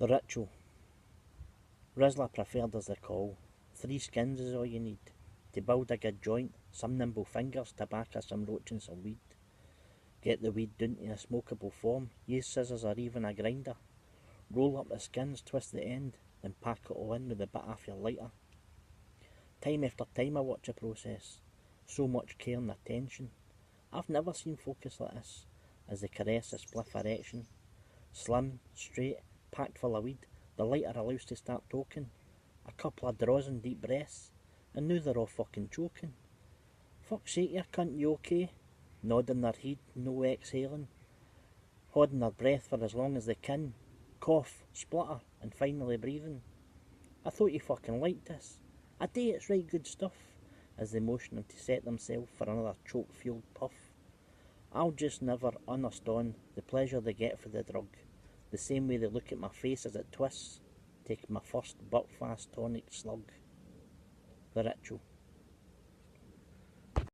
The ritual. Rizzla preferred as the call. 3 skins is all you need to build a good joint, some nimble fingers, tobacco, some roach and some weed. Get the weed down to a smokable form, use scissors or even a grinder. Roll up the skins, twist the end, then pack it all in with the bit off your lighter. Time after time I watch the process, so much care and attention. I've never seen focus like this, as they caress a spliff erection. Slim, straight, packed full of weed, the lighter allows to start toking. A couple of draws and deep breaths, and now they're all fucking choking. Fuck's sake, you cunt, you okay? Nodding their head, no exhaling. Holding their breath for as long as they can. Cough, splutter, and finally breathing. I thought you fucking liked this. I do, it's right good stuff, as they motion them to set themselves for another choke-fueled puff. I'll just never understand the pleasure they get for the drug, the same way they look at my face as it twists, taking my first butt-fast tonic slug. The ritual.